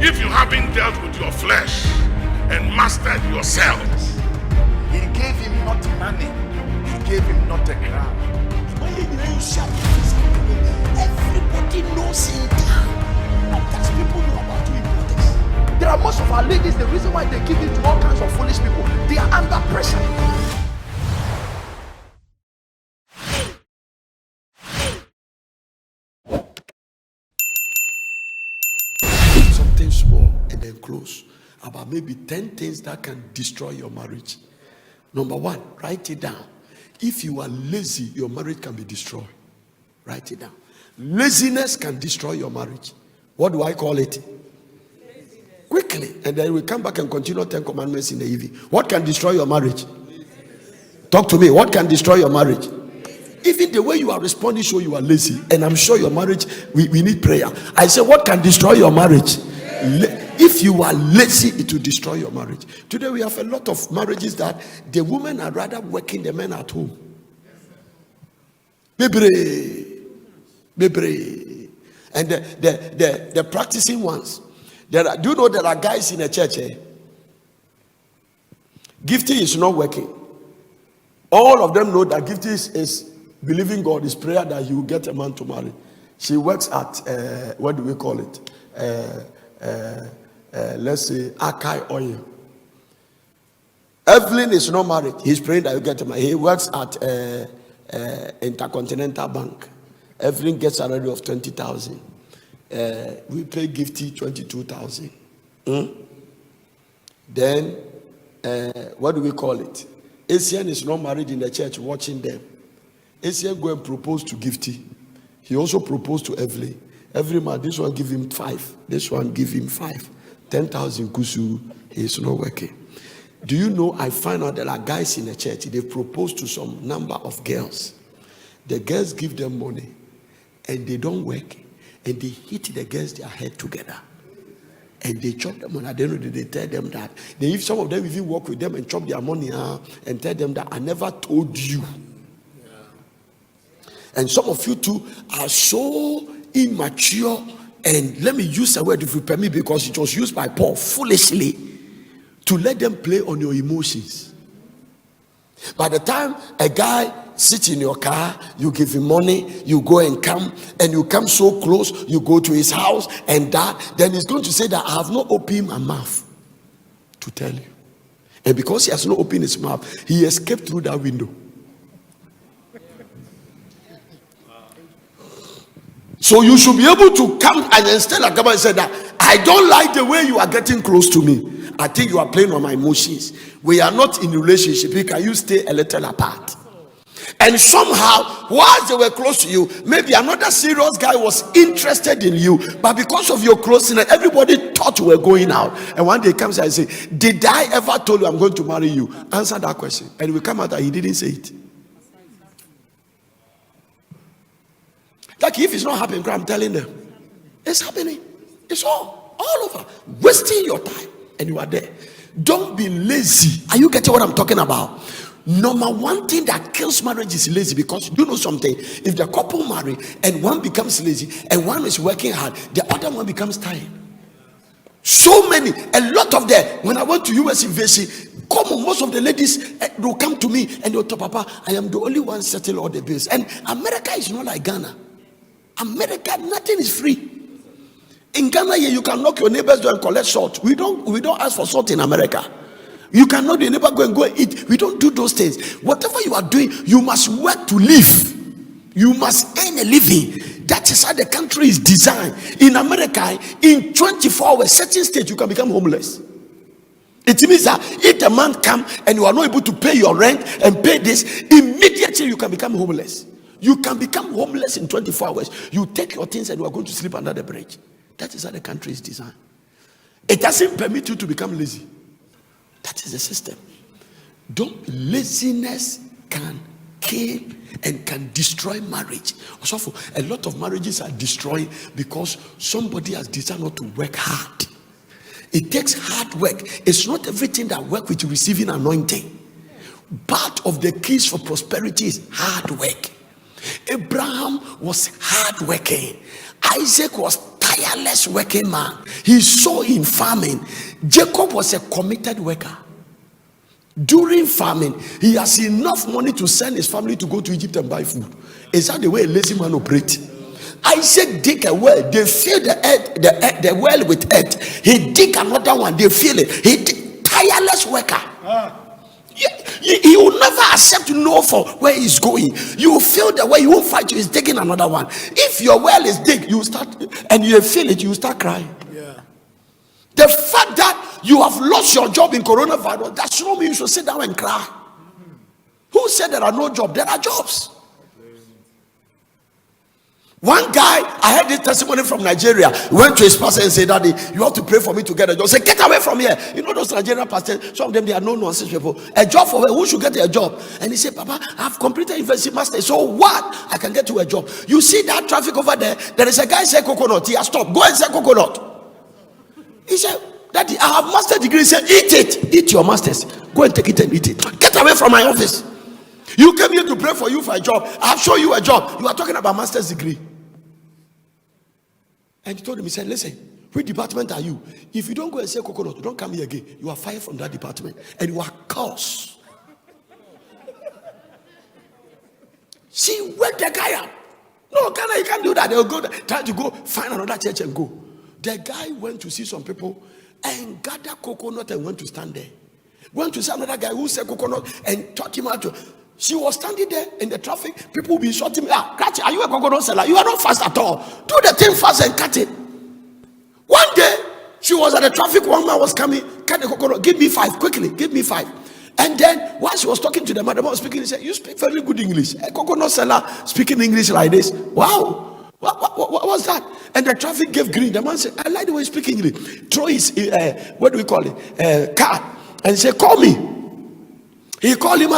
If you haven't dealt with your flesh and mastered yourselves, He gave him not money, he gave him not a crown. Everybody knows in town. That's people know about you in politics. There are most of our ladies, the reason why they give it to all kinds of foolish people, they are under pressure. Something small and then close. About maybe 10 things that can destroy your marriage. Number one, write it down. If you are lazy, your marriage can be destroyed. Write it down. Laziness can destroy your marriage. What do I call it? Laziness. Quickly. And then we come back and continue 10 commandments in the evening. What can destroy your marriage? Talk to me. What can destroy your marriage? Even the way you are responding shows you are lazy. And I'm sure your marriage, we need prayer. I say, what can destroy your marriage? If you are lazy, it will destroy your marriage. Today we have a lot of marriages that the women are rather working, the men at home. Bebre. And the practicing ones. Do you know there are guys in a church? Gifting is not working. All of them know that gifting is believing God, is prayer that He will get a man to marry. She works at what do we call it? Let's say Akai Oil. Evelyn is not married. He's praying that you get him. He works at Intercontinental Bank. Evelyn gets a salary of 20,000. We pay Gifty 22,000. Then what do we call it? Asian is not married in the church watching them. Asian go and propose to Gifty. He also proposed to Evelyn. Every month, this one give him 5. This one give him 5. 10,000 kusu. He is not working. Do you know, I find out there are guys in the church, they propose to some number of girls. The girls give them money and they don't work. And they hit the girls their head together. And they chop them on. At the end of the day, they tell them that. If some of them even work with them and chop their money and tell them that I never told you. And some of you too are so immature, and let me use a word if you permit, because it was used by Paul foolishly, to let them play on your emotions. By the time a guy sits in your car, you give him money, you go and come, and you come so close, you go to his house and that, then he's going to say that I have not opened my mouth to tell you. And because he has not opened his mouth, he escaped through that window. So you should be able to come and instead of come and say that I don't like the way you are getting close to me. I think you are playing on my emotions. We are not in a relationship. Can you stay a little apart? And somehow, whilst they were close to you, maybe another serious guy was interested in you, but because of your closeness, everybody thought you were going out. And one day comes and say, did I ever tell you I'm going to marry you? Answer that question. And we come out that he didn't say it. Like if it's not happening, I'm telling them, it's happening. It's all over. Wasting your time, and you are there. Don't be lazy. Are you getting what I'm talking about? Number one thing that kills marriage is lazy, because you know something. If the couple marry and one becomes lazy and one is working hard, the other one becomes tired. So many, a lot of them. When I went to US invasion, most of the ladies will come to me and they'll tell Papa, I am the only one settle all the bills. And America is not like Ghana. America, nothing is free. In Ghana, you can knock your neighbor's door and collect salt. We don't ask for salt in America. You cannot your neighbor go and eat. We don't do those things. Whatever you are doing, you must work to live. You must earn a living. That is how the country is designed. In America, in 24 hours, certain states you can become homeless. It means that if the man comes and you are not able to pay your rent and pay this, immediately you can become homeless. You can become homeless in 24 hours. You take your things and you are going to sleep under the bridge. That is how the country is designed. It doesn't permit you to become lazy. That is the system. Laziness can kill and can destroy marriage. Also, a lot of marriages are destroyed because somebody has decided not to work hard. It takes hard work. It's not everything that works with receiving anointing. Part of the keys for prosperity is hard work. Abraham was hard working. Isaac was tireless working man. He saw in farming. Jacob was a committed worker. During famine, he has enough money to send his family to go to Egypt and buy food. Is that the way a lazy man operates? Isaac dig a well, they fill the well with earth. He dig another one, they fill it. Tireless worker. He will never accept no for where he's going. You will fill the well, you won't fight you. He's digging another one. If your well is dig, you start and you fill it, you start crying. Yeah. The fact that you have lost your job in coronavirus, that's not mean you should sit down and cry. Who said there are no jobs? There are jobs. One guy, I heard this testimony from Nigeria, went to his pastor and said, Daddy, you have to pray for me to get a job. Say, get away from here. You know those Nigerian pastors, some of them, they are no nonsense people. A job for who should get a job? And he said, Papa, I've completed university master. So what? I can get you a job. You see that traffic over there? There is a guy say coconut. He has stopped. Go and say coconut. He said, Daddy, I have master degree. He said, eat it. Eat your masters. Go and take it and eat it. Get away from my office. You came here to pray for you for a job. I've shown you a job. You are talking about master's degree. And he told him, he said, listen, which department are you? If you don't go and say coconut, you don't come here again. You are fired from that department. And you are cursed. See, wake the guy up. No, Ghana, you can't do that. They'll go there, try to go find another church and go. The guy went to see some people and gathered coconut and went to stand there. Went to see another guy who said coconut and taught him how to. She was standing there in the traffic. People will be shouting, catch it. Are you a coconut seller? You are not fast at all. Do the thing fast and cut it. One day, she was at the traffic. One man was coming, cut the coconut. Give me 5 quickly. Give me 5. And then, while she was talking to the man was speaking, he said, you speak very good English. A coconut seller speaking English like this. Wow. What was that? And the traffic gave green. The man said, I like the way you speak English. Throw his, what do we call it? Card. And he said, call me. He called him,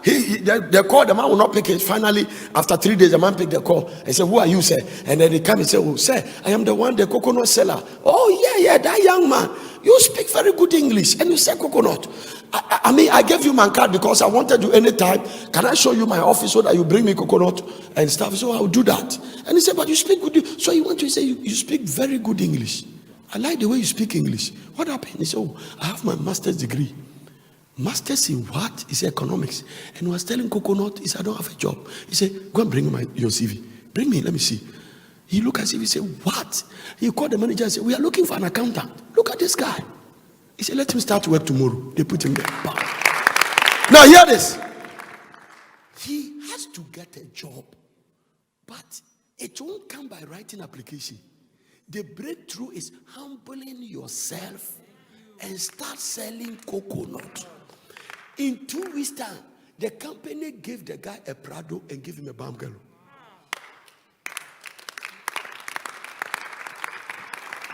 they called, the man will not pick it. Finally, after 3 days, the man picked the call. I said, who are you, sir? And then he came and said, oh, sir, I am the one, the coconut seller. Oh, yeah, that young man. You speak very good English and you say coconut. I mean, I gave you my card because I wanted you anytime. Can I show you my office so that you bring me coconut and stuff? So I'll do that. And he said, but you speak good. So he went to say, you speak very good English. I like the way you speak English. What happened? He said, oh, I have my master's degree. Masters in what? He said economics. And he was telling coconut, he said, I don't have a job. He said, go and bring your CV. Bring me, let me see. He looked at CV, he said, what? He called the manager and said, we are looking for an accountant. Look at this guy. He said, let him start work tomorrow. They put him there. Now hear this. He has to get a job, but it won't come by writing application. The breakthrough is humbling yourself and start selling coconut. In 2 weeks' time, the company gave the guy a Prado and gave him a balm girl.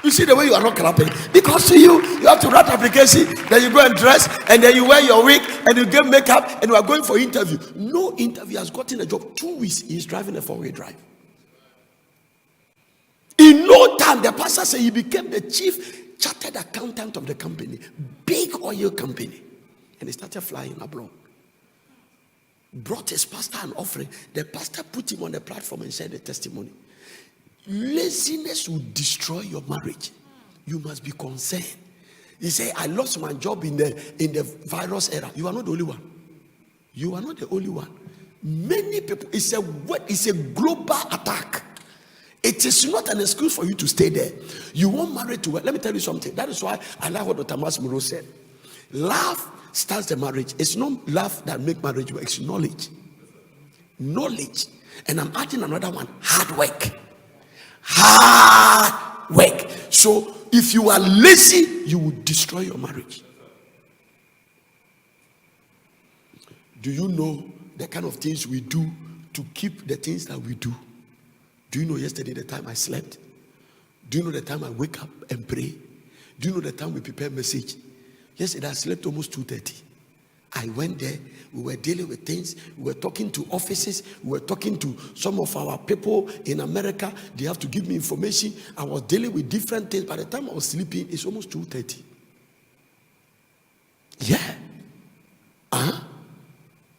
You see the way you are not clapping? Because to you have to write application, then you go and dress, and then you wear your wig, and you get makeup, and you are going for interview. No interview has gotten a job. 2 weeks, he is driving a 4-wheel drive. In no time, the pastor said he became the chief chartered accountant of the company, big oil company. And he started flying abroad. Brought his pastor an offering. The pastor put him on the platform and said the testimony. Laziness will destroy your marriage. You must be concerned. He said, I lost my job in the virus era. You are not the only one. You are not the only one. Many people, it's a global attack. It is not an excuse for you to stay there. You won't marry to work. Let me tell you something. That is why I like what Dr. Masmuro said. Love starts the marriage. It's not love that makes marriage work. It's knowledge. Knowledge. And I'm adding another one. Hard work. Hard work. So if you are lazy, you will destroy your marriage. Do you know the kind of things we do to keep the things that we do? Do you know yesterday the time I slept? Do you know the time I wake up and pray? Do you know the time we prepare message? Yesterday I slept almost 2:30. I went there. We were dealing with things. We were talking to offices. We were talking to some of our people in America. They have to give me information. I was dealing with different things. By the time I was sleeping, it's almost 2:30. Yeah.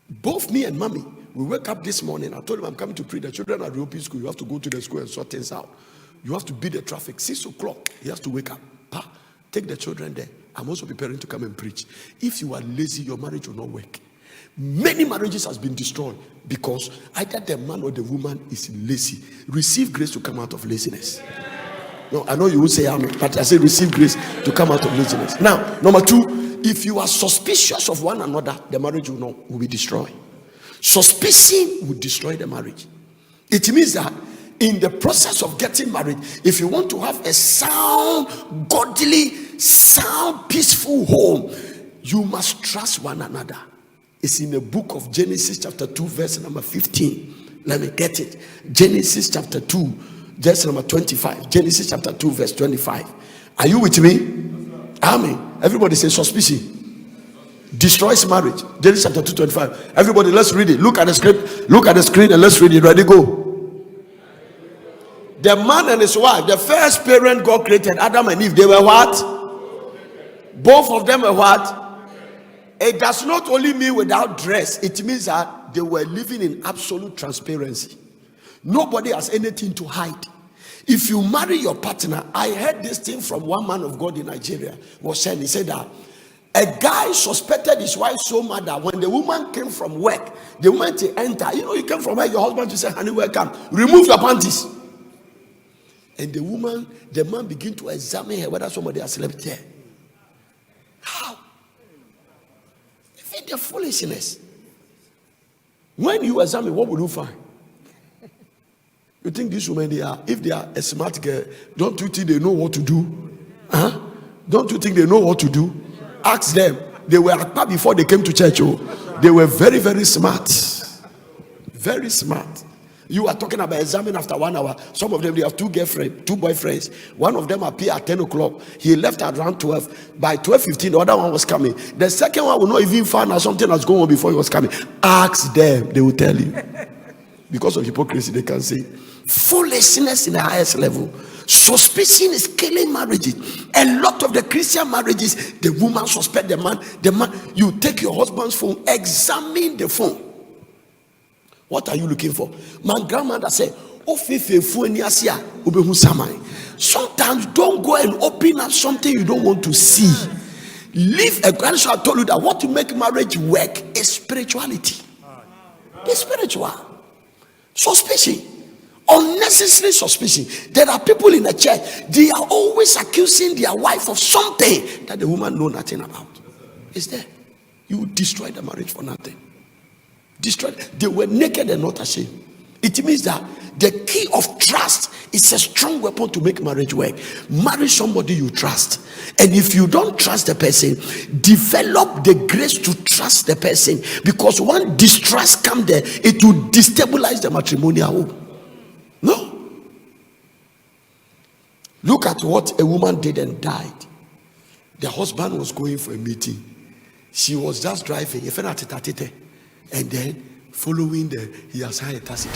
Both me and mommy, we wake up this morning. I told him I'm coming to pray. The children are reopening school. You have to go to the school and sort things out. You have to beat the traffic. 6 o'clock, he has to wake up. Pa, take the children there. I'm also preparing to come and preach. If you are lazy, your marriage will not work. Many marriages has been destroyed because either the man or the woman is lazy. Receive grace to come out of laziness. No, I know you would say amen, but I say receive grace to come out of laziness. Now, number 2, if you are suspicious of one another, the marriage will be destroyed. Suspicion will destroy the marriage. It means that in the process of getting married, if you want to have a sound, godly, sound, peaceful home, you must trust one another. It's in the book of Genesis chapter 2 verse number 15. Let me get it. Genesis chapter 2 verse number 25. Genesis chapter 2 verse 25. Are you with me? Amen. Everybody say suspicion destroys marriage. Genesis chapter 2:25. Everybody, let's read it. Look at the script. Look at the screen and let's read it. Ready, go. The man and his wife, the first parent God created, Adam and Eve, they were what? Both of them were what? It does not only mean without dress, it means that they were living in absolute transparency. Nobody has anything to hide. If you marry your partner, I heard this thing from one man of God in Nigeria, was saying, he said that a guy suspected his wife so much that when the woman came from work, the woman to enter, you came from work, your husband to say, honey, welcome, remove your panties. And the man began to examine her whether somebody has slept there. How? The foolishness. When you examine, what will you find? You think these women, if they are a smart girl, don't you think they know what to do? Huh? Don't you think they know what to do? Ask them. They were akpa before they came to church. Oh, they were very, very smart. Very smart. You are talking about examine after 1 hour. Some of them, they have 2 boyfriends. One of them appeared at 10 o'clock. He left at around 12. By 12:15, the other one was coming. The second one will not even find out something has gone on before he was coming. Ask them, they will tell you. Because of hypocrisy, they can say foolishness in the highest level. Suspicion is killing marriages. A lot of the Christian marriages, the woman suspect the man. You take your husband's phone, examine the phone. What are you looking for? My grandmother said, sometimes don't go and open up something you don't want to see. Leave a grandchild. I told you that what to make marriage work is spirituality. It's spiritual. Suspicion. Unnecessary suspicion. There are people in the church, they are always accusing their wife of something that the woman knows nothing about. It's there. You destroy the marriage for nothing. Destroyed. They were naked and not ashamed. It means that the key of trust is a strong weapon to make marriage work. Marry somebody you trust. And if you don't trust the person, develop the grace to trust the person. Because when distrust comes there, it will destabilize the matrimonial home. No. Look at what a woman did and died. The husband was going for a meeting. She was just driving. And then following he has hired a taxi.